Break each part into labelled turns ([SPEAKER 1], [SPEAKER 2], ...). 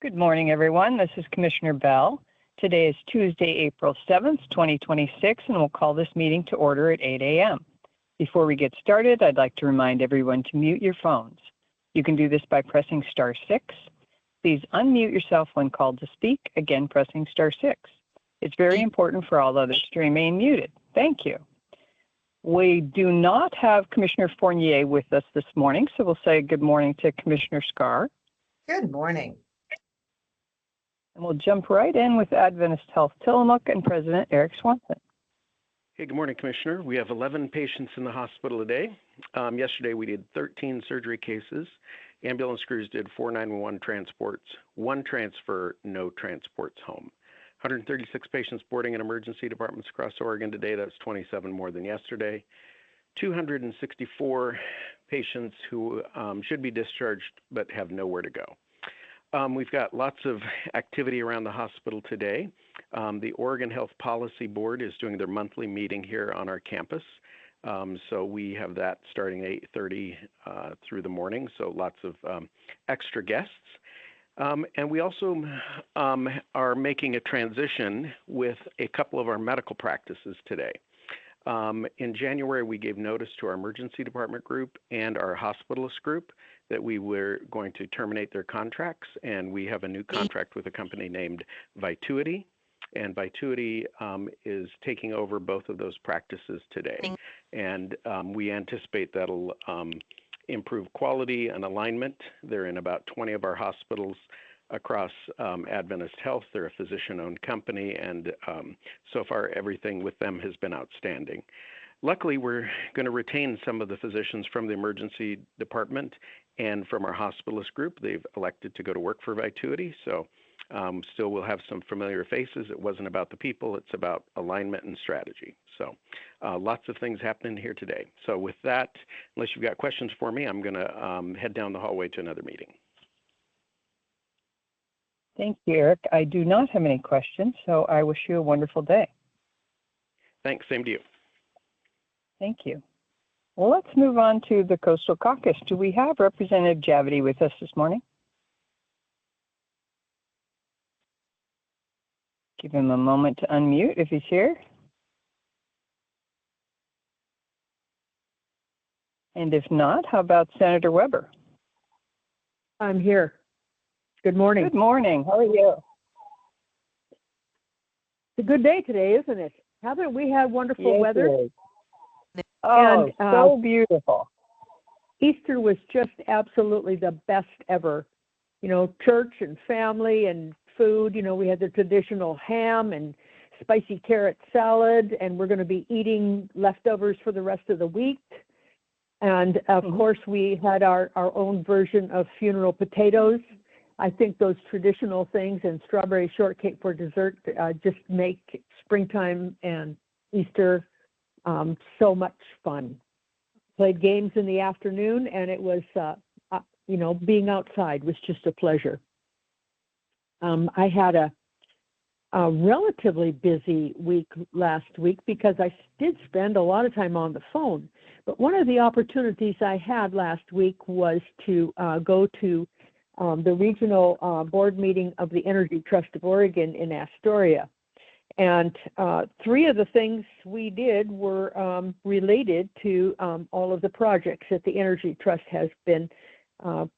[SPEAKER 1] Good morning, everyone. This is Commissioner Bell. Today is Tuesday, April 7th, 2026, and we'll call this meeting to order at 8 a.m. Before we get started, I'd like to remind everyone to mute your phones. You can do this by pressing star 6. Please unmute yourself when called to speak, again pressing star 6. It's very important for all others to remain muted. Thank you. We do not have Commissioner Fournier with us this morning, so we'll say good morning to Commissioner Scar.
[SPEAKER 2] Good morning.
[SPEAKER 1] And we'll jump right in with Adventist Health Tillamook and President Eric Swanson.
[SPEAKER 3] Hey, good morning, Commissioner. We have 11 patients in the hospital today. Yesterday we did 13 surgery cases. Ambulance crews did 4 911 transports, 1 transfer, no transports home. 136 patients boarding in emergency departments across Oregon today. That's 27 more than yesterday. 264 patients who should be discharged but have nowhere to go. We've got lots of activity around the hospital today. The Oregon Health Policy Board is doing their monthly meeting here on our campus. So we have that starting at 8:30 through the morning, so lots of extra guests. And we also are making a transition with a couple of our medical practices today. In January, we gave notice to our emergency department group and our hospitalist group that we were going to terminate their contracts, and we have a new contract with a company named Vituity, and Vituity is taking over both of those practices today. And we anticipate that'll improve quality and alignment. They're in about 20 of our hospitals across Adventist Health. They're a physician-owned company, and so far everything with them has been outstanding. Luckily, we're going to retain some of the physicians from the emergency department and from our hospitalist group. They've elected to go to work for Vituity, so still we'll have some familiar faces. It wasn't about the people, it's about alignment and strategy. So lots of things happening here today. So with that, unless you've got questions for me, I'm going to head down the hallway to another meeting.
[SPEAKER 1] Thank you, Eric. I do not have any questions, so I wish you a wonderful day.
[SPEAKER 3] Thanks, same to you.
[SPEAKER 1] Thank you. Well, let's move on to the Coastal Caucus. Do we have Representative Javity with us this morning? Give him a moment to unmute if he's here. And if not, how about Senator Weber?
[SPEAKER 4] I'm here. Good morning.
[SPEAKER 1] Good morning. How are you?
[SPEAKER 4] It's a good day today, isn't it? Haven't we had wonderful weather?
[SPEAKER 1] It is. Oh, and, so beautiful.
[SPEAKER 4] Easter was just absolutely the best ever. You know, church and family and food. You know, we had the traditional ham and spicy carrot salad, and we're going to be eating leftovers for the rest of the week. And, of course, we had our own version of funeral potatoes. I think those traditional things and strawberry shortcake for dessert just make springtime and Easter so much fun. Played games in the afternoon, and it was, you know, being outside was just a pleasure. I had a relatively busy week last week because I did spend a lot of time on the phone. But one of the opportunities I had last week was to go to the regional board meeting of the Energy Trust of Oregon in Astoria. And 3 of the things we did were related to all of the projects that the Energy Trust has been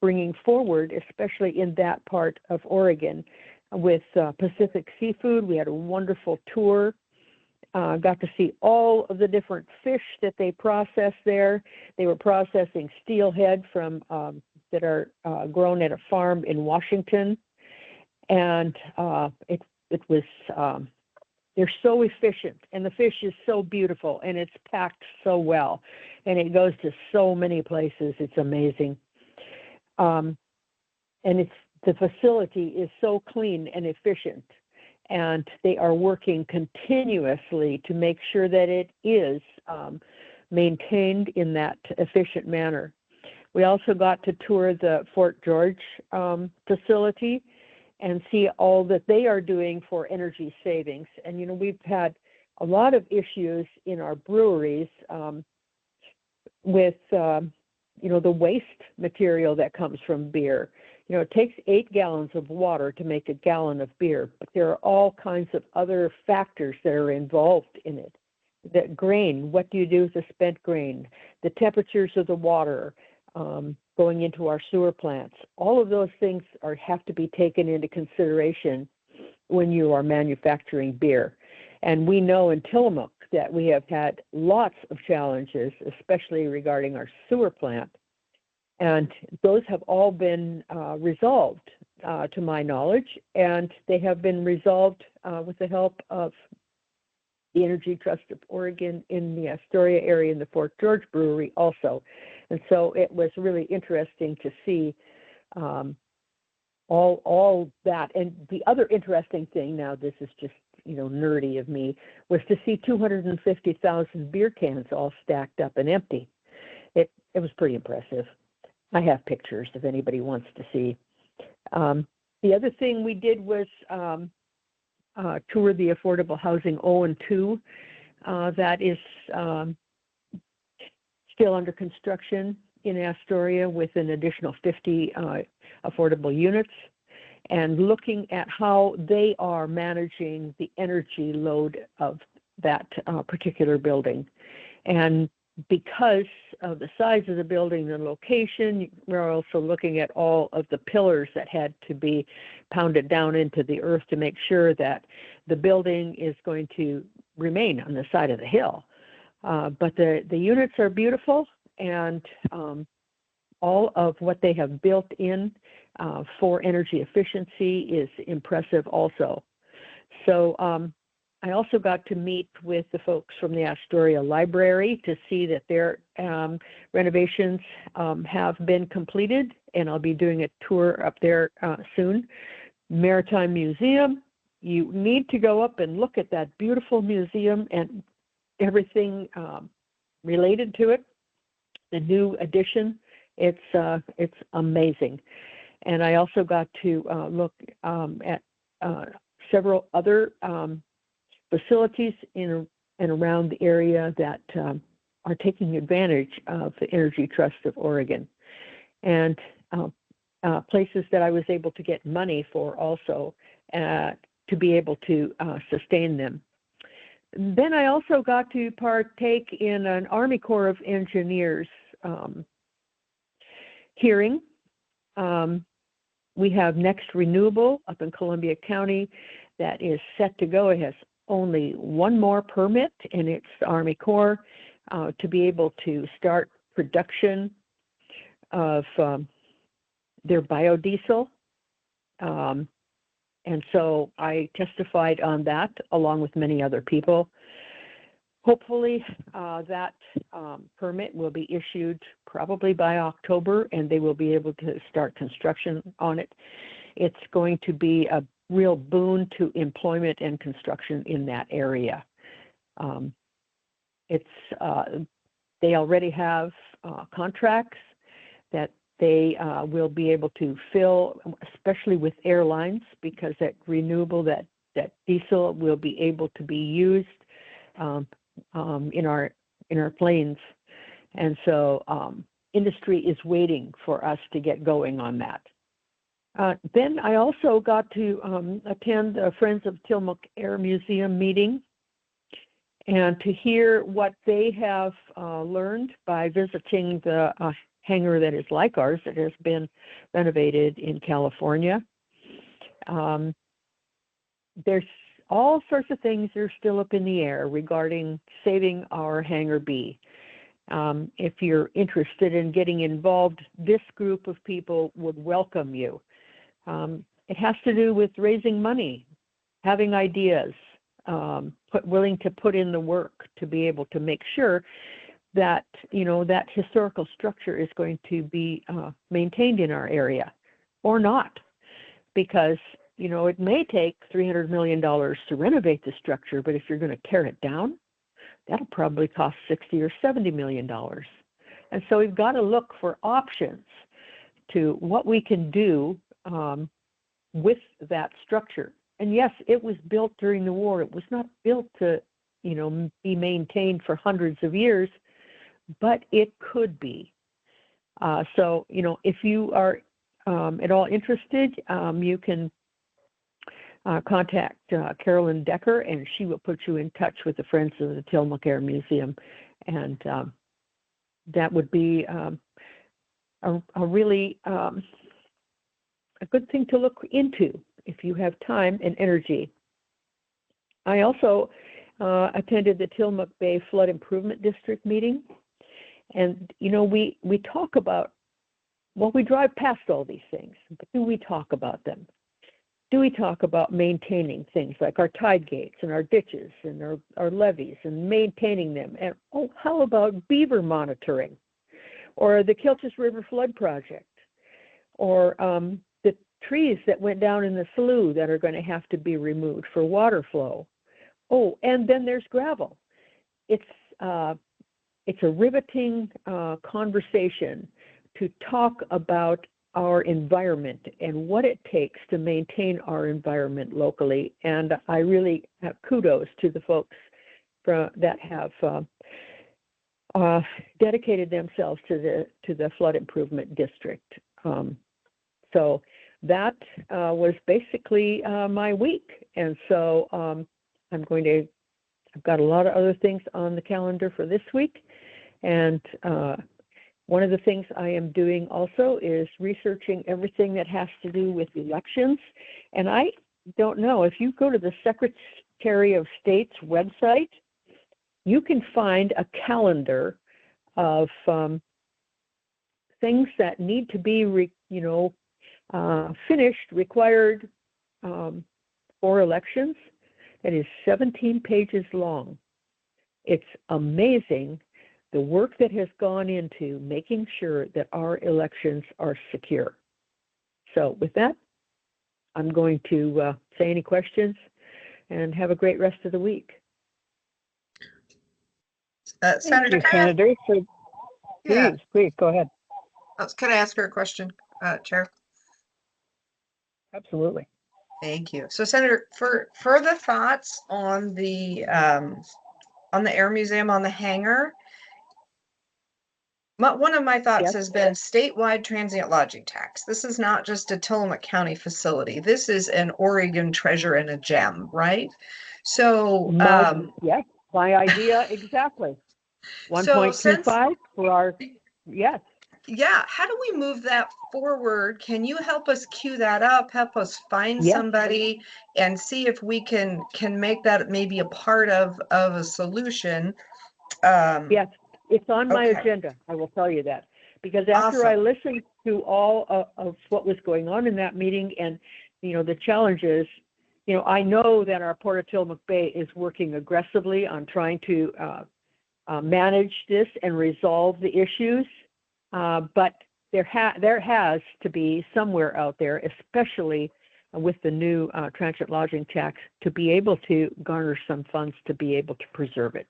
[SPEAKER 4] bringing forward, especially in that part of Oregon. With Pacific Seafood, we had a wonderful tour. Got to see all of the different fish that they process there. They were processing steelhead from that are grown at a farm in Washington, and it was they're so efficient, and the fish is so beautiful, and it's packed so well, and it goes to so many places. It's amazing, and the facility is so clean and efficient, and they are working continuously to make sure that it is maintained in that efficient manner. We also got to tour the Fort George facility and see all that they are doing for energy savings. And, you know, we've had a lot of issues in our breweries with the waste material that comes from beer. It takes 8 gallons of water to make a gallon of beer, but there are all kinds of other factors that are involved in it. The grain, what do you do with the spent grain? The temperatures of the water going into our sewer plants. All of those things have to be taken into consideration when you are manufacturing beer. And we know in Tillamook that we have had lots of challenges, especially regarding our sewer plant. And those have all been resolved, to my knowledge, and they have been resolved with the help of the Energy Trust of Oregon in the Astoria area in the Fort George Brewery also. And so it was really interesting to see all that. And the other interesting thing, now this is just nerdy of me, was to see 250,000 beer cans all stacked up and empty. It was pretty impressive. I have pictures if anybody wants to see. The other thing we did was tour the affordable housing 0 and 2 that is still under construction in Astoria with an additional 50 affordable units, and looking at how they are managing the energy load of that particular building. And because of the size of the building and location, we're also looking at all of the pillars that had to be pounded down into the earth to make sure that the building is going to remain on the side of the hill. But the units are beautiful, and all of what they have built in for energy efficiency is impressive also. So I also got to meet with the folks from the Astoria Library to see that their renovations have been completed, and I'll be doing a tour up there soon. Maritime Museum, you need to go up and look at that beautiful museum and everything related to it. The new addition, it's amazing. And I also got to look at several other facilities in and around the area that are taking advantage of the Energy Trust of Oregon, and places that I was able to get money for also to be able to sustain them. Then I also got to partake in an Army Corps of Engineers hearing. We have Next Renewable up in Columbia County that is set to go. It has only one more permit, and it's the Army Corps to be able to start production of their biodiesel. And so I testified on that along with many other people. Hopefully that permit will be issued probably by October, and they will be able to start construction on it. It's going to be a real boon to employment and construction in that area. They already have contracts that they will be able to fill, especially with airlines, because that renewable, that diesel will be able to be used in our planes. And so industry is waiting for us to get going on that. Then I also got to attend the Friends of Tillamook Air Museum meeting and to hear what they have learned by visiting the hangar that is like ours that has been renovated in California. There's all sorts of things that are still up in the air regarding saving our Hangar B. If you're interested in getting involved, this group of people would welcome you. It has to do with raising money, having ideas, willing to put in the work to be able to make sure that, that historical structure is going to be maintained in our area, or not, because, it may take $300 million to renovate the structure, but if you're going to tear it down, that'll probably cost $60 or $70 million. And so we've got to look for options to what we can do with that structure. And yes, it was built during the war. It was not built to, be maintained for hundreds of years, but it could be. So, if you are at all interested, you can contact Carolyn Decker, and she will put you in touch with the Friends of the Tillamook Air Museum. And that would be a really a good thing to look into if you have time and energy. I also attended the Tillamook Bay Flood Improvement District meeting. And, we talk about, well, we drive past all these things, but do we talk about them? Do we talk about maintaining things like our tide gates and our ditches and our levees and maintaining them? And, how about beaver monitoring? Or the Kilchis River Flood Project? Or the trees that went down in the slough that are going to have to be removed for water flow? Oh, and then there's gravel. It's a riveting conversation to talk about our environment and what it takes to maintain our environment locally. And I really have kudos to the folks that have dedicated themselves to the Flood Improvement District. So that was basically my week. And so I've got a lot of other things on the calendar for this week. And one of the things I am doing also is researching everything that has to do with elections. And I don't know, if you go to the Secretary of State's website, you can find a calendar of things that need to be, finished, required for elections. That is 17 pages long. It's amazing the work that has gone into making sure that our elections are secure. So with that, I'm going to say any questions and have a great rest of the week.
[SPEAKER 1] Thank
[SPEAKER 2] Senator,
[SPEAKER 1] you, Senator. Please, go ahead.
[SPEAKER 2] Can I ask her a question, Chair?
[SPEAKER 1] Absolutely.
[SPEAKER 2] Thank you. So, Senator, for further thoughts on the Air Museum, on the hangar, one of my thoughts has been statewide transient lodging tax. This is not just a Tillamook County facility. This is an Oregon treasure and a gem, right? So,
[SPEAKER 4] yes, my idea exactly. 1.25 for our, yes.
[SPEAKER 2] Yeah, how do we move that forward? Can you help us queue that up, help us find somebody and see if we can make that maybe a part of a solution?
[SPEAKER 4] Yes, it's on my agenda. I will tell you that, because after I listened to all of what was going on in that meeting and, the challenges, I know that our Port of Tillamook Bay is working aggressively on trying to manage this and resolve the issues. But there has to be somewhere out there, especially with the new transient lodging tax, to be able to garner some funds to be able to preserve it.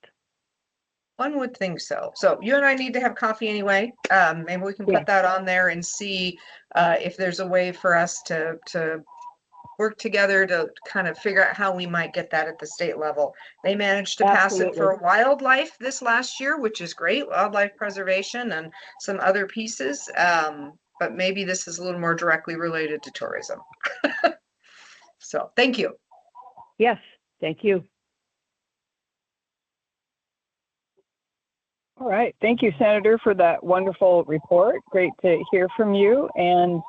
[SPEAKER 2] One would think so. So you and I need to have coffee anyway. Maybe we can put that on there and see if there's a way for us to work together to kind of figure out how we might get that at the state level. They managed to pass it for wildlife this last year, which is great, wildlife preservation and some other pieces. But maybe this is a little more directly related to tourism. So thank you.
[SPEAKER 4] Yes, thank you.
[SPEAKER 1] All right. Thank you, Senator, for that wonderful report. Great to hear from you. And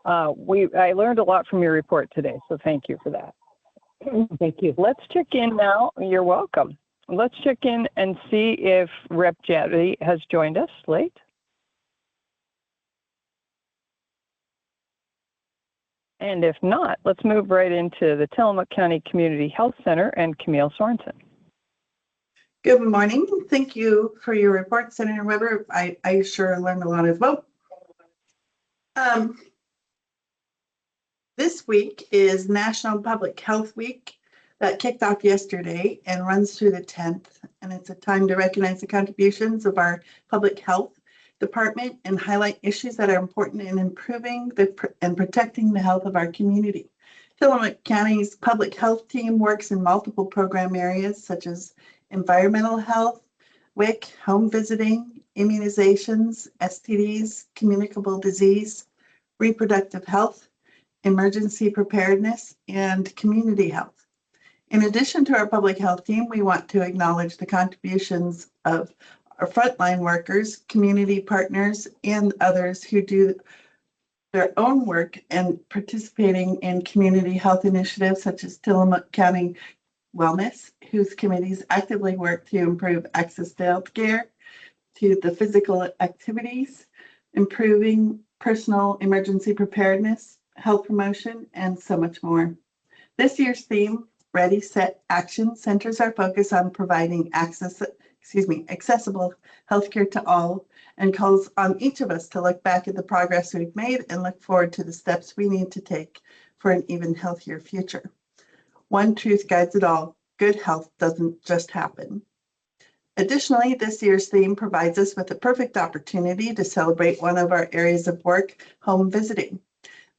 [SPEAKER 1] I learned a lot from your report today, so thank you for that.
[SPEAKER 4] Thank you.
[SPEAKER 1] Let's check in now. You're welcome. Let's check in and see if Rep. Jetty has joined us late. And if not, let's move right into the Tillamook County Community Health Center and Camille Sorensen.
[SPEAKER 5] Good morning. Thank you for your report, Senator Weber. I sure learned a lot as well. This week is National Public Health Week that kicked off yesterday and runs through the 10th. And it's a time to recognize the contributions of our public health department and highlight issues that are important in improving and protecting the health of our community. Tillamook County's public health team works in multiple program areas such as environmental health, WIC, home visiting, immunizations, STDs, communicable disease, reproductive health, emergency preparedness, and community health. In addition to our public health team, we want to acknowledge the contributions of our frontline workers, community partners, and others who do their own work and participating in community health initiatives such as Tillamook County Wellness, whose committees actively work to improve access to health care, to the physical activities, improving personal emergency preparedness, health promotion, and so much more. This year's theme, Ready, Set, Action, centers our focus on providing accessible healthcare to all, and calls on each of us to look back at the progress we've made and look forward to the steps we need to take for an even healthier future. One truth guides it all: good health doesn't just happen. Additionally, this year's theme provides us with a perfect opportunity to celebrate one of our areas of work, home visiting.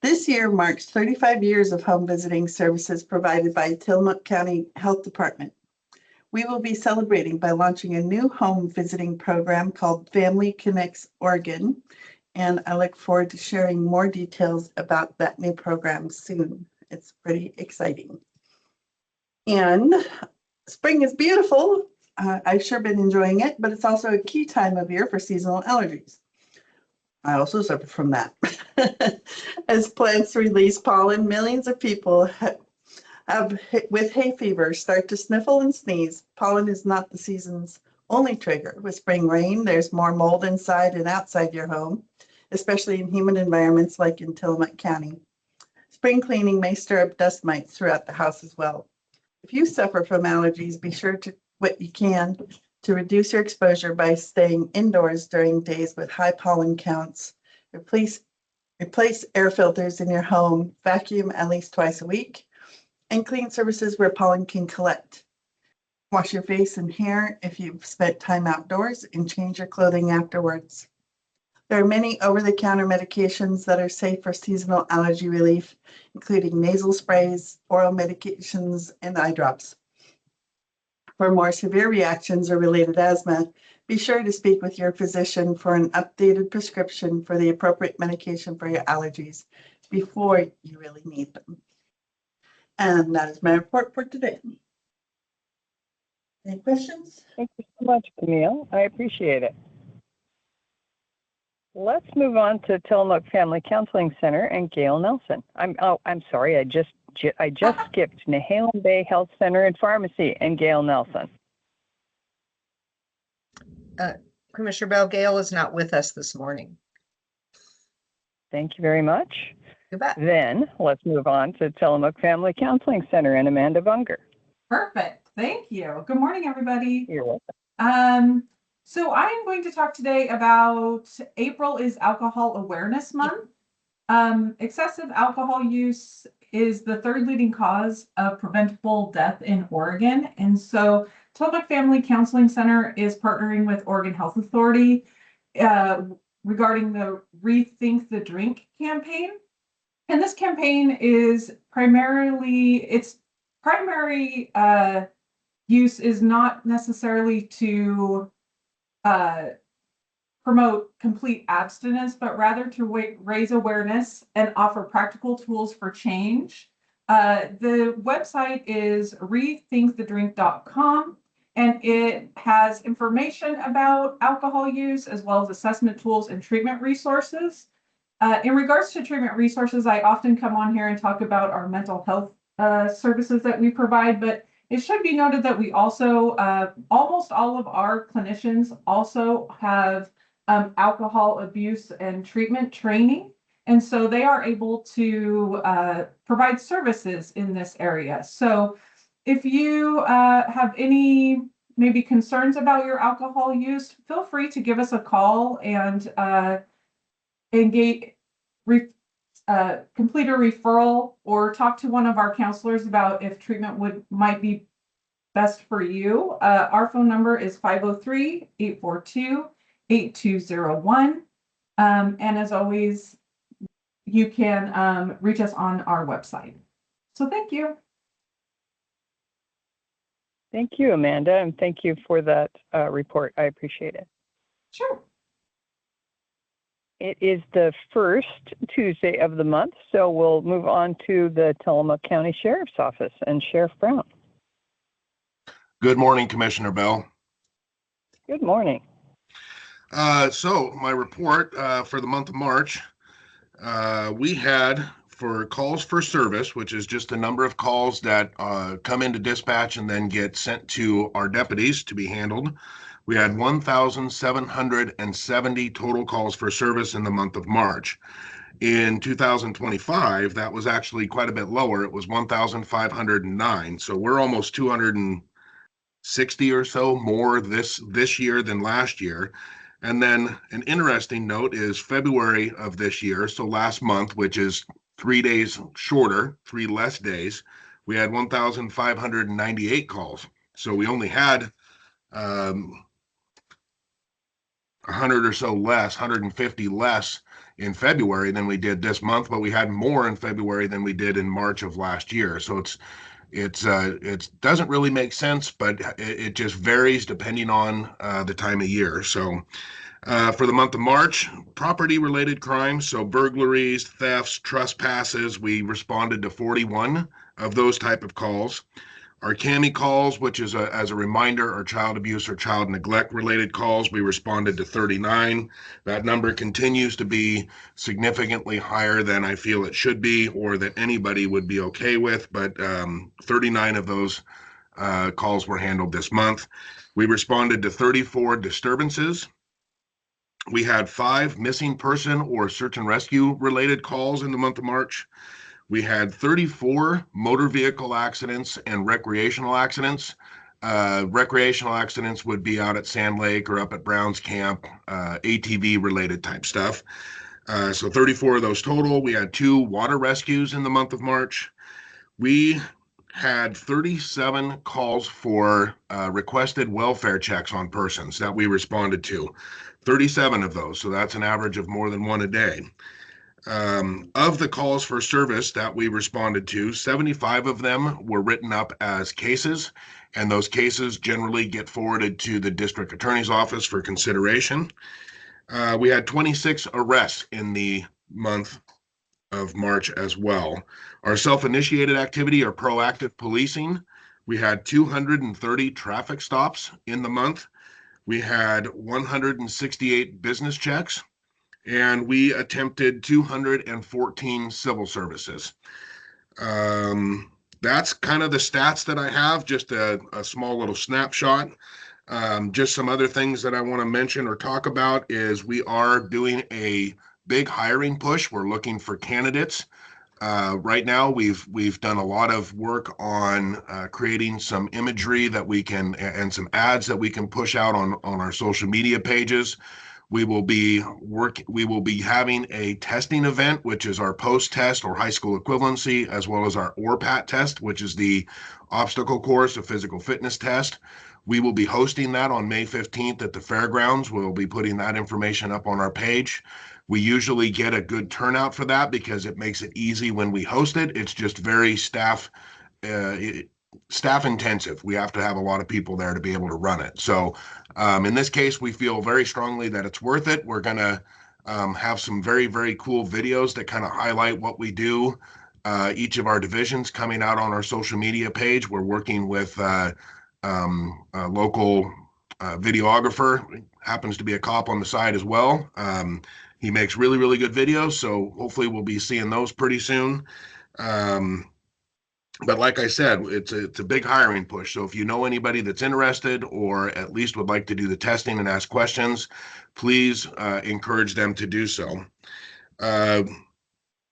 [SPEAKER 5] This year marks 35 years of home visiting services provided by Tillamook County Health Department. We will be celebrating by launching a new home visiting program called Family Connects Oregon, and I look forward to sharing more details about that new program soon. It's pretty exciting. And spring is beautiful. I've sure been enjoying it, but it's also a key time of year for seasonal allergies. I also suffer from that. As plants release pollen, millions of people with hay fever start to sniffle and sneeze. Pollen is not the season's only trigger. With spring rain, there's more mold inside and outside your home, especially in humid environments like in Tillamook County. Spring cleaning may stir up dust mites throughout the house as well. If you suffer from allergies, be sure to what you can to reduce your exposure by staying indoors during days with high pollen counts. Replace air filters in your home, vacuum at least twice a week, and clean surfaces where pollen can collect. Wash your face and hair if you've spent time outdoors, and change your clothing afterwards. There are many over-the-counter medications that are safe for seasonal allergy relief, including nasal sprays, oral medications, and eye drops. For more severe reactions or related asthma, be sure to speak with your physician for an updated prescription for the appropriate medication for your allergies before you really need them. And that is my report for today. Any questions?
[SPEAKER 1] Thank you so much, Camille. I appreciate it. Let's move on to Tillamook Family Counseling Center and Gail Nelson. I'm sorry, I just skipped Nehalem Bay Health Center and Pharmacy and Gail Nelson.
[SPEAKER 2] Commissioner Bell, Gail is not with us this morning.
[SPEAKER 1] Thank you very much.
[SPEAKER 2] You bet.
[SPEAKER 1] Then let's move on to Tillamook Family Counseling Center and Amanda Bunger.
[SPEAKER 6] Perfect. Thank you. Good morning, everybody.
[SPEAKER 1] You're welcome.
[SPEAKER 6] So I am going to talk today about April is Alcohol Awareness Month. Excessive alcohol use is the third leading cause of preventable death in Oregon. And so Tillamook Family Counseling Center is partnering with Oregon Health Authority regarding the Rethink the Drink campaign. And this campaign is its primary use is not necessarily to promote complete abstinence, but rather to raise awareness and offer practical tools for change. The website is rethinkthedrink.com, and it has information about alcohol use as well as assessment tools and treatment resources. In regards to treatment resources, I often come on here and talk about our mental health services that we provide, but it should be noted that we also, almost all of our clinicians also have alcohol abuse and treatment training. And so they are able to provide services in this area. So if you have any maybe concerns about your alcohol use, feel free to give us a call and complete a referral or talk to one of our counselors about if treatment might be best for you. Our phone number is 503-842-8201. And as always, you can reach us on our website. So thank you.
[SPEAKER 1] Thank you, Amanda, and thank you for that report. I appreciate it.
[SPEAKER 6] Sure.
[SPEAKER 1] It is the first Tuesday of the month, so we'll move on to the Tillamook County Sheriff's Office and Sheriff Brown.
[SPEAKER 7] Good morning, Commissioner Bell.
[SPEAKER 1] Good morning.
[SPEAKER 7] So my report for the month of March, we had for calls for service, which is just the number of calls that come into dispatch and then get sent to our deputies to be handled. We had 1,770 total calls for service in the month of March. In 2025, that was actually quite a bit lower. It was 1,509. So we're almost 260 or so more this year than last year. And then an interesting note is February of this year, so last month, which is 3 days shorter, 3 less days, we had 1,598 calls. So we only had 100 or so less, 150 less in February than we did this month, but we had more in February than we did in March of last year. So it doesn't really make sense, but it just varies depending on the time of year. So for the month of March, property-related crimes, so burglaries, thefts, trespasses, we responded to 41 of those type of calls. Our CAMI calls, which is, as a reminder, are child abuse or child neglect-related calls, we responded to 39. That number continues to be significantly higher than I feel it should be or that anybody would be okay with, but 39 of those calls were handled this month. We responded to 34 disturbances. We had 5 missing person or search and rescue related calls in the month of March. We had 34 motor vehicle accidents and recreational accidents. Recreational accidents would be out at Sand Lake or up at Browns Camp, ATV related type stuff. So 34 of those total. We had 2 water rescues in the month of March. We had 37 calls for requested welfare checks on persons that we responded to. 37 of those, so that's an average of more than 1 a day. Of the calls for service that we responded to, 75 of them were written up as cases, and those cases generally get forwarded to the district attorney's office for consideration. We had 26 arrests in the month of March as well. Our self-initiated activity or proactive policing, we had 230 traffic stops in the month. We had 168 business checks, and we attempted 214 civil services. That's kind of the stats that I have, just a small little snapshot. Just some other things that I want to mention or talk about is we are doing a big hiring push. We're looking for candidates. Right now, we've done a lot of work on creating some imagery that we can and some ads that we can push out on our social media pages. We will be having a testing event, which is our post-test or high school equivalency, as well as our ORPAT test, which is the obstacle course, a physical fitness test. We will be hosting that on May 15th at the fairgrounds. We'll be putting that information up on our page. We usually get a good turnout for that because it makes it easy when we host it. It's just very staff intensive. We have to have a lot of people there to be able to run it. So in this case, we feel very strongly that it's worth it. We're going to have some very, very cool videos that kind of highlight what we do. Each of our divisions coming out on our social media page. We're working with a local videographer, happens to be a cop on the side as well. He makes really, really good videos, so hopefully we'll be seeing those pretty soon. But like I said, it's a big hiring push. So if you know anybody that's interested or at least would like to do the testing and ask questions, please encourage them to do so.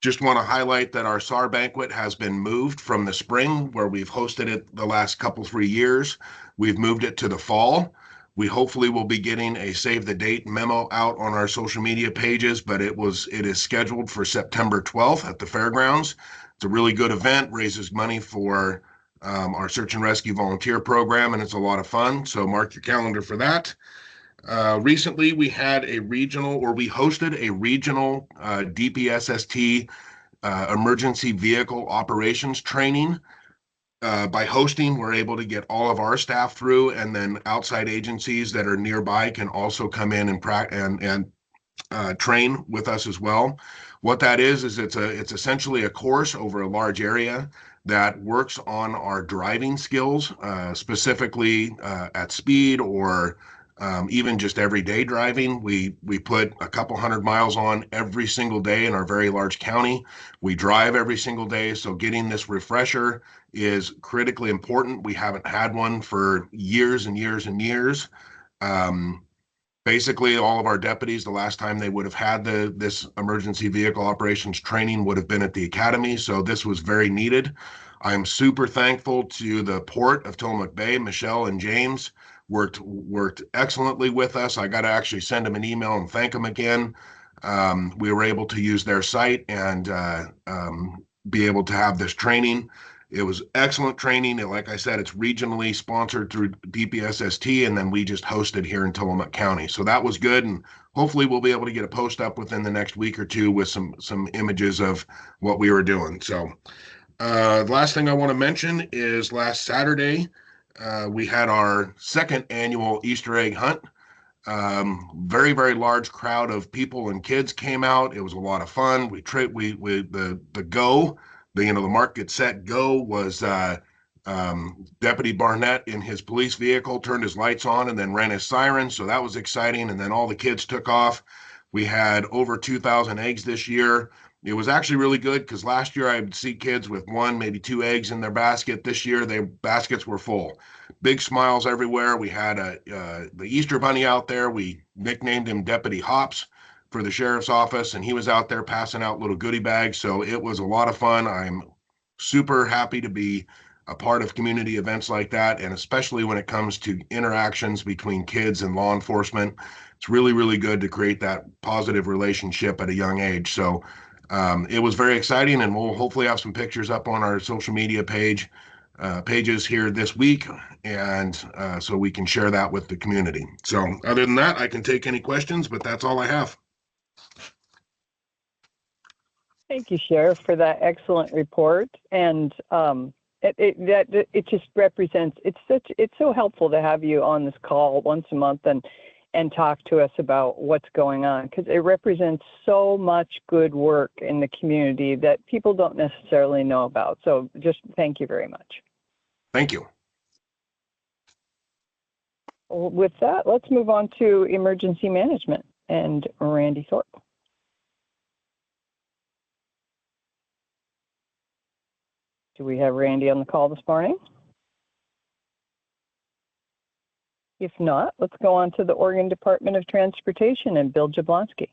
[SPEAKER 7] Just want to highlight that our SAR banquet has been moved from the spring, where we've hosted it the last 3 years. We've moved it to the fall. We hopefully will be getting a save the date memo out on our social media pages, but it is scheduled for September 12th at the fairgrounds. It's a really good event, raises money for our search and rescue volunteer program, and it's a lot of fun. So mark your calendar for that. Recently, we hosted a regional DPSST emergency vehicle operations training. by hosting, we're able to get all of our staff through, and then outside agencies that are nearby can also come in and train with us as well. What that is it's essentially a course over a large area that works on our driving skills, specifically at speed or even just everyday driving. We put a couple 100 miles on every single day in our very large county. We drive every single day, so getting this refresher is critically important. We haven't had one for years and years and years. Basically, all of our deputies, the last time they would have had this emergency vehicle operations training would have been at the academy, so this was very needed. I'm super thankful to the Port of Tillamook Bay. Michelle and James worked excellently with us. I got to actually send them an email and thank them again. We were able to use their site and be able to have this training. It was excellent training. Like I said, it's regionally sponsored through DPSST, and then we just hosted here in Tillamook County. So that was good, and hopefully we'll be able to get a post up within the next week or two with some images of what we were doing. So the last thing I want to mention is last Saturday, we had our second annual Easter egg hunt. Very, very large crowd of people and kids came out. It was a lot of fun. The go, the mark, get set, go was Deputy Barnett in his police vehicle turned his lights on and then ran his siren. So that was exciting. And then all the kids took off. We had over 2,000 eggs this year. It was actually really good because last year I would see kids with 1, maybe 2 eggs in their basket. This year, their baskets were full. Big smiles everywhere. We had the Easter Bunny out there. We nicknamed him Deputy Hops for the sheriff's office, and he was out there passing out little goodie bags. So it was a lot of fun. I'm super happy to be a part of community events like that, and especially when it comes to interactions between kids and law enforcement. It's really, really good to create that positive relationship at a young age. So it was very exciting, and we'll hopefully have some pictures up on our social media pages here this week, and so we can share that with the community. So other than that, I can take any questions, but that's all I have.
[SPEAKER 1] Thank you, Sheriff, for that excellent report. And it just represents, it's so helpful to have you on this call once a month and talk to us about what's going on, because it represents so much good work in the community that people don't necessarily know about. So just thank you very much.
[SPEAKER 7] Thank you.
[SPEAKER 1] With that, let's move on to emergency management and Randy Thorpe. Do we have Randy on the call this morning? If not, let's go on to the Oregon Department of Transportation and Bill Jablonski.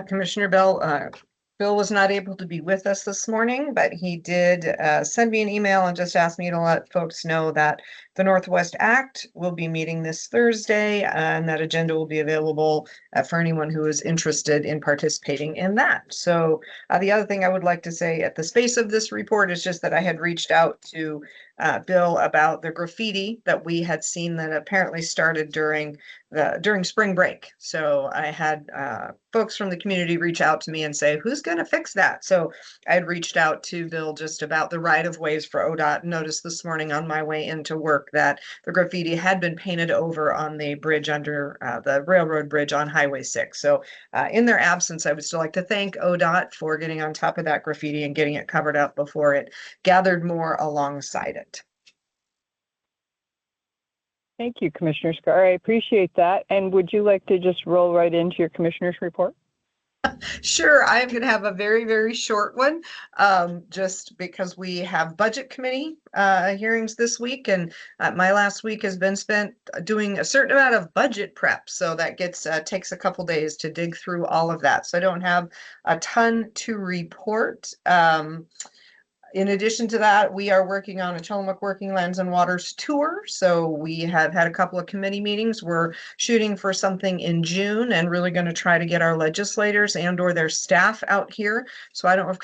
[SPEAKER 2] Commissioner Bell, Bill was not able to be with us this morning, but he did send me an email and just asked me to let folks know that the Northwest Act will be meeting this Thursday, and that agenda will be available for anyone who is interested in participating in that. So the other thing I would like to say at the space of this report is just that I had reached out to Bill about the graffiti that we had seen that apparently started during spring break. So I had folks from the community reach out to me and say, who's going to fix that? So I had reached out to Bill just about the right of ways for ODOT. Noticed this morning on my way into work that the graffiti had been painted over on the bridge under the railroad bridge on Highway 6. So in their absence, I would still like to thank ODOT for getting on top of that graffiti and getting it covered up before it gathered more alongside it.
[SPEAKER 1] Thank you, Commissioner Scar. I appreciate that. And would you like to just roll right into your commissioner's report?
[SPEAKER 2] Sure. I'm going to have a very, very short one, just because we have budget committee hearings this week, and my last week has been spent doing a certain amount of budget prep. So that takes a couple days to dig through all of that. So I don't have a ton to report. In addition to that, we are working on a Tillamook Working Lands and Waters tour. So we have had a couple of committee meetings. We're shooting for something in June and really going to try to get our legislators and or their staff out here. So I don't know if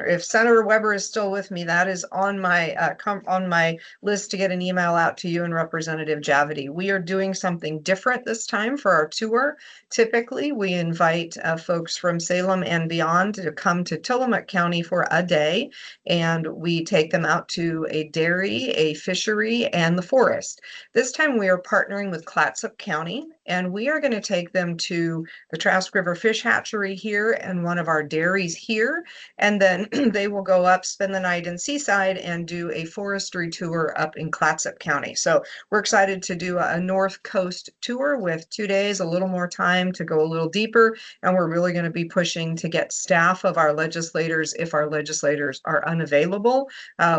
[SPEAKER 2] if Senator Weber is still with me, that is on my list to get an email out to you and Representative Javity. We are doing something different this time for our tour. Typically, we invite folks from Salem and beyond to come to Tillamook County for a day day, and we take them out to a dairy, a fishery, and the forest. This time we are partnering with Clatsop County, and we are going to take them to the Trask River Fish Hatchery here and one of our dairies here, and then they will go up, spend the night in Seaside, and do a forestry tour up in Clatsop County. So we're excited to do a North Coast tour with 2 days, a little more time to go a little deeper, and we're really going to be pushing to get staff of our legislators if our legislators are unavailable.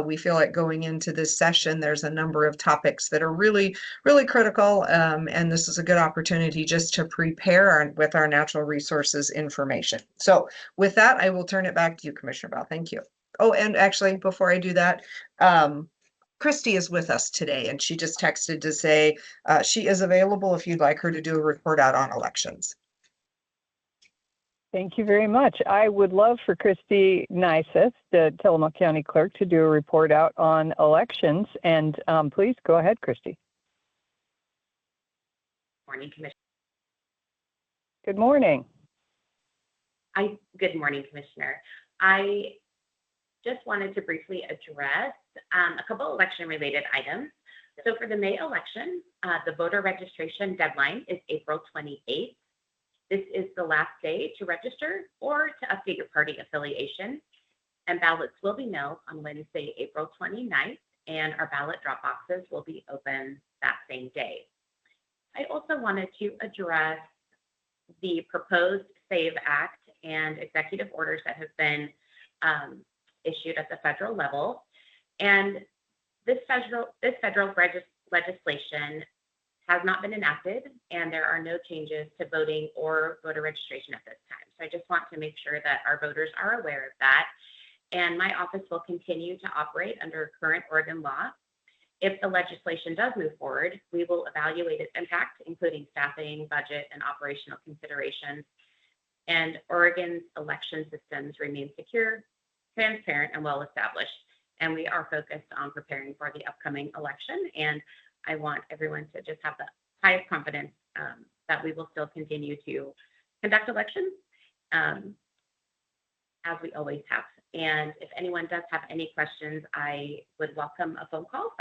[SPEAKER 2] We feel like going into this session, there's a number of topics that are really, really critical, and this is a good opportunity just to prepare with our natural resources information. So with that, I will turn it back to you, Commissioner Bell. Thank you. Oh, and actually, before I do that, Christy is with us today, and she just texted to say she is available if you'd like her to do a report out on elections.
[SPEAKER 1] Thank you very much. I would love for Christy Neiseth, the Tillamook County Clerk, to do a report out on elections. And please go ahead, Christy.
[SPEAKER 8] Morning, Commissioner.
[SPEAKER 1] Good morning.
[SPEAKER 8] Good morning, Commissioner. I just wanted to briefly address a couple election-related items. So for the May election, the voter registration deadline is April 28th. This is the last day to register or to update your party affiliation, and ballots will be mailed on Wednesday, April 29th, and our ballot drop boxes will be open that same day. I also wanted to address the proposed SAVE Act and executive orders that have been issued at the federal level. And this federal legislation has not been enacted, and there are no changes to voting or voter registration at this time. So I just want to make sure that our voters are aware of that. And my office will continue to operate under current Oregon law. If the legislation does move forward, we will evaluate its impact, including staffing, budget, and operational considerations. And Oregon's election systems remain secure, transparent, and well established. And we are focused on preparing for the upcoming election. And I want everyone to just have the highest confidence that we will still continue to conduct elections as we always have. And if anyone does have any questions, I would welcome a phone call,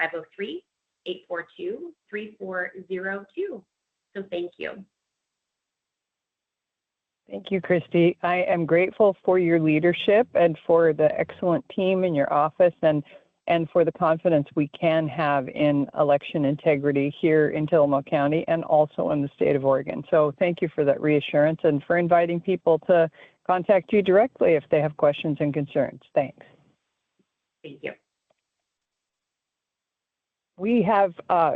[SPEAKER 8] 503-842-3402. So thank you.
[SPEAKER 1] Thank you, Christy. I am grateful for your leadership and for the excellent team in your office and for the confidence we can have in election integrity here in Tillamook County and also in the state of Oregon. So thank you for that reassurance and for inviting people to contact you directly if they have questions and concerns. Thanks.
[SPEAKER 8] Thank you.
[SPEAKER 1] We have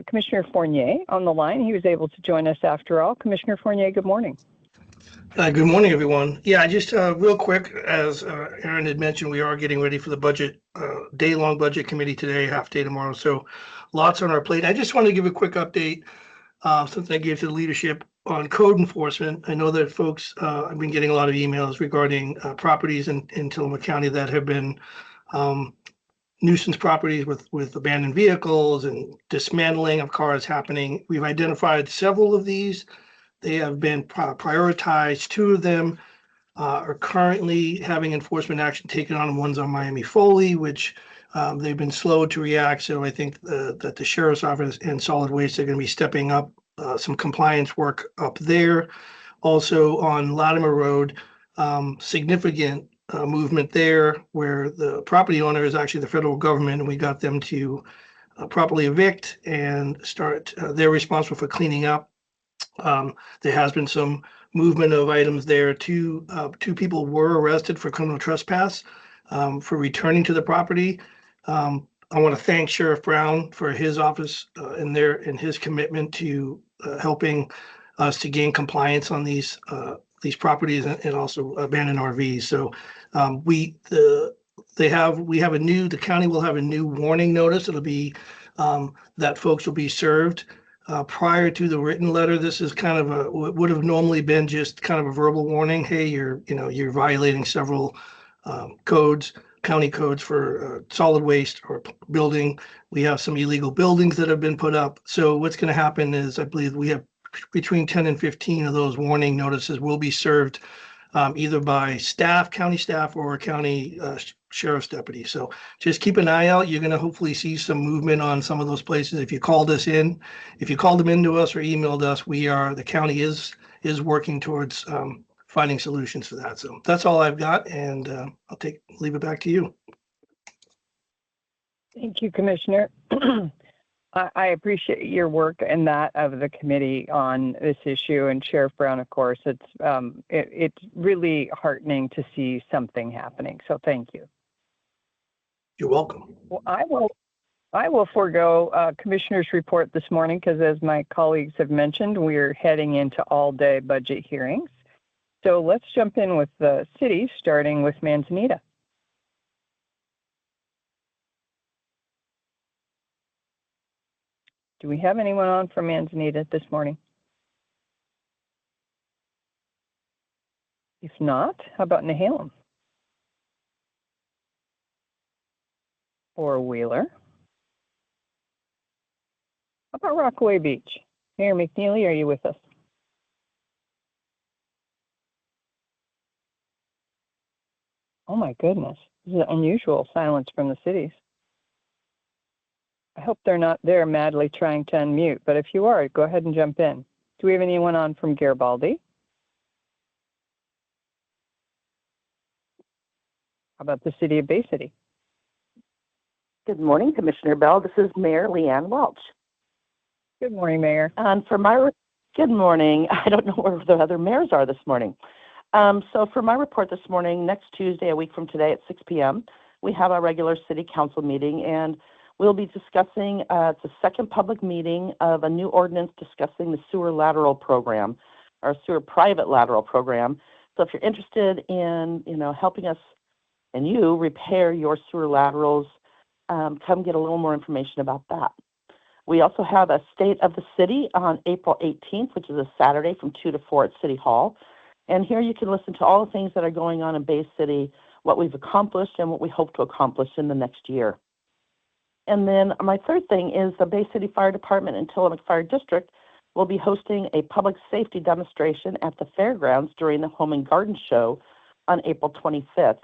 [SPEAKER 1] Commissioner Fournier on the line. He was able to join us after all. Commissioner Fournier, good morning.
[SPEAKER 9] Good morning, everyone. Yeah, just real quick, as Erin had mentioned, we are getting ready for the budget, day-long budget committee today, half day tomorrow. So lots on our plate. I just want to give a quick update, something I gave to the leadership on code enforcement. I know that folks, I've been getting a lot of emails regarding properties in Tillamook County that have been nuisance properties with abandoned vehicles and dismantling of cars happening. We've identified several of these. They have been prioritized. 2 of them are currently having enforcement action taken on. One's on Miami Foley, which they've been slow to react. So I think that the Sheriff's Office and Solid Waste are going to be stepping up some compliance work up there. Also on Latimer Road, significant movement there where the property owner is actually the federal government, and we got them to properly evict and start. They're responsible for cleaning up. There has been some movement of items there. 2 people were arrested for criminal trespass for returning to the property. I want to thank Sheriff Brown for his office and his commitment to helping us to gain compliance on these properties and also abandoned RVs. So the county will have a new warning notice. It'll be that folks will be served. Prior to the written letter, this is kind of what would have normally been just kind of a verbal warning. Hey, you're violating several county codes for solid waste or building. We have some illegal buildings that have been put up. So what's going to happen is I believe we have between 10 and 15 of those warning notices will be served either by staff, county staff, or county sheriff's deputy. So just keep an eye out. You're going to hopefully see some movement on some of those places. If you called them into us or emailed us, the county is working towards finding solutions for that. So that's all I've got, and I'll leave it back to you.
[SPEAKER 1] Thank you, Commissioner. I appreciate your work and that of the committee on this issue, and Sheriff Brown, of course. It's really heartening to see something happening. So thank you.
[SPEAKER 9] You're welcome.
[SPEAKER 1] Well, I will forego Commissioner's report this morning because, as my colleagues have mentioned, we're heading into all-day budget hearings. So let's jump in with the city, starting with Manzanita. Do we have anyone on from Manzanita this morning? If not, how about Nehalem? Or Wheeler? How about Rockaway Beach? Mayor McNeely, are you with us? Oh my goodness, this is unusual silence from the cities. I hope they're not there madly trying to unmute, but if you are, go ahead and jump in. Do we have anyone on from Garibaldi? How about the city of Bay City?
[SPEAKER 10] Good morning, Commissioner Bell. This is Mayor Leanne Welch.
[SPEAKER 1] Good morning, Mayor.
[SPEAKER 10] And good morning. I don't know where the other mayors are this morning. So for my report this morning, next Tuesday, a week from today at 6 p.m., we have our regular city council meeting, and we'll be discussing, it's the second public meeting of a new ordinance discussing the sewer lateral program, or sewer private lateral program. So if you're interested in, helping us and you repair your sewer laterals, come get a little more information about that. We also have a State of the City on April 18th, which is a Saturday from 2 to 4 at City Hall. And here you can listen to all the things that are going on in Bay City, what we've accomplished and what we hope to accomplish in the next year. And then my third thing is the Bay City Fire Department and Tillamook Fire District will be hosting a public safety demonstration at the fairgrounds during the Home and Garden Show on April 25th.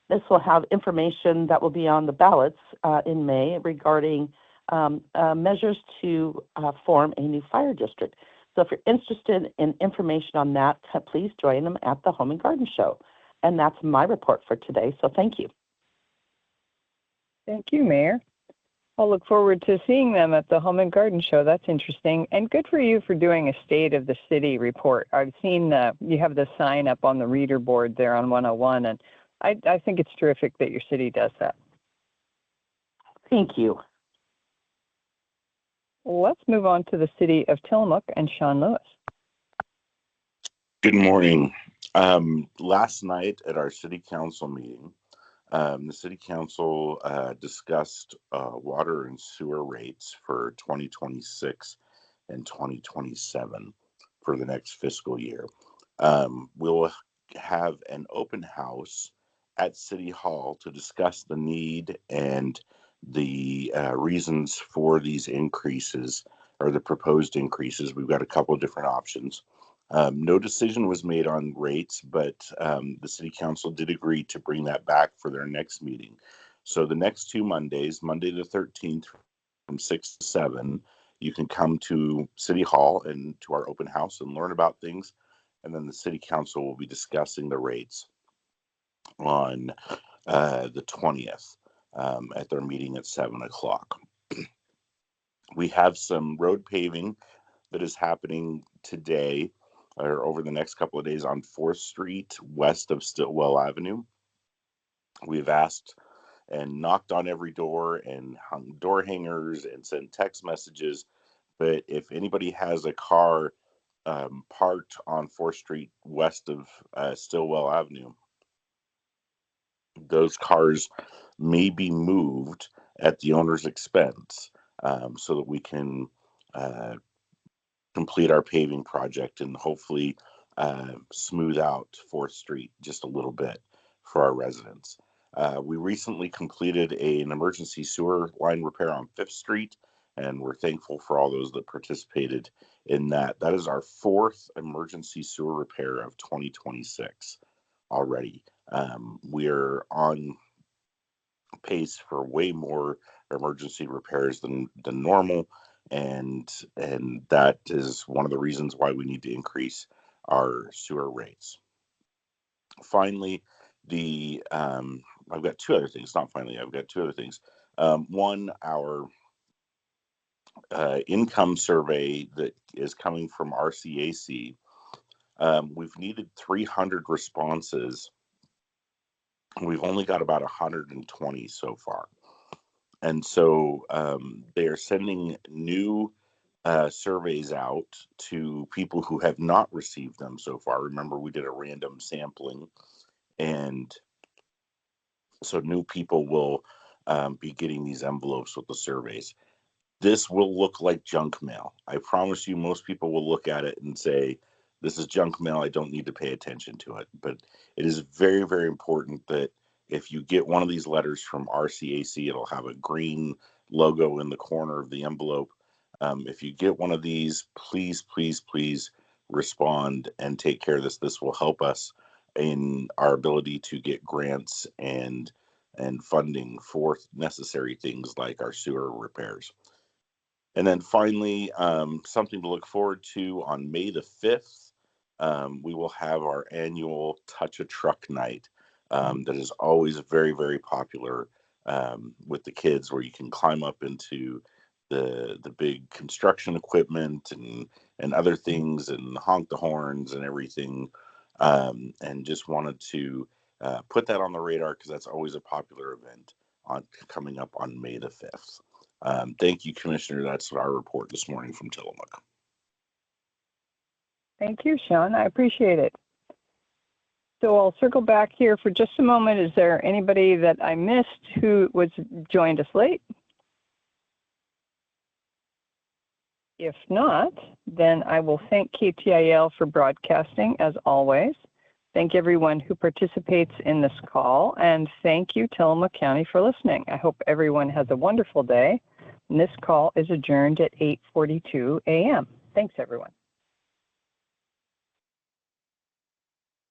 [SPEAKER 10] This will have information that will be on the ballots in May regarding measures to form a new fire district. So if you're interested in information on that, please join them at the Home and Garden Show. And that's my report for today. So thank you.
[SPEAKER 1] Thank you, Mayor. I'll look forward to seeing them at the Home and Garden Show. That's interesting. And good for you for doing a State of the City report. I've seen you have the sign up on the reader board there on 101, and I think it's terrific that your city does that.
[SPEAKER 10] Thank you.
[SPEAKER 1] Let's move on to the city of Tillamook and Sean Lewis.
[SPEAKER 11] Good morning. Last night at our city council meeting, the city council discussed water and sewer rates for 2026 and 2027 for the next fiscal year. We'll have an open house at City Hall to discuss the need and the reasons for these increases or the proposed increases. We've got a couple of different options. No decision was made on rates, but the city council did agree to bring that back for their next meeting. So the next 2 Mondays, Monday the 13th from 6 to 7, you can come to City Hall and to our open house and learn about things. And then the city council will be discussing the rates on the 20th at their meeting at 7 o'clock. We have some road paving that is happening today or over the next couple of days on 4th Street west of Stillwell Avenue. We've asked and knocked on every door and hung door hangers and sent text messages, but if anybody has a car parked on 4th Street west of Stillwell Avenue, those cars may be moved at the owner's expense so that we can complete our paving project and hopefully smooth out 4th Street just a little bit for our residents. We recently completed an emergency sewer line repair on 5th Street, and we're thankful for all those that participated in that. That is our 4th emergency sewer repair of 2026 already. We're on pays for way more emergency repairs than normal, and that is one of the reasons why we need to increase our sewer rates. Finally, I've got two other things. Not finally, I've got two other things. One, our income survey that is coming from RCAC. We've needed 300 responses. We've only got about 120 so far. And so they are sending new surveys out to people who have not received them so far. Remember, we did a random sampling, and so new people will be getting these envelopes with the surveys. This will look like junk mail. I promise you, most people will look at it and say, this is junk mail, I don't need to pay attention to it. But it is very, very important that if you get one of these letters from RCAC, it'll have a green logo in the corner of the envelope. If you get one of these, please, please, please respond and take care of this. This will help us in our ability to get grants and funding for necessary things like our sewer repairs. And then finally, something to look forward to on May the 5th, we will have our annual Touch a Truck Night that is always very, very popular with the kids, where you can climb up into the big construction equipment and other things and honk the horns and everything. And just wanted to put that on the radar because that's always a popular event coming up on May the 5th. Thank you, Commissioner. That's our report this morning from Tillamook.
[SPEAKER 1] Thank you, Sean. I appreciate it. So I'll circle back here for just a moment. Is there anybody that I missed who joined us late? If not, then I will thank KTIL for broadcasting as always. Thank everyone who participates in this call, and thank you, Tillamook County, for listening. I hope everyone has a wonderful day. And this call is adjourned at 8:42 a.m. Thanks, everyone.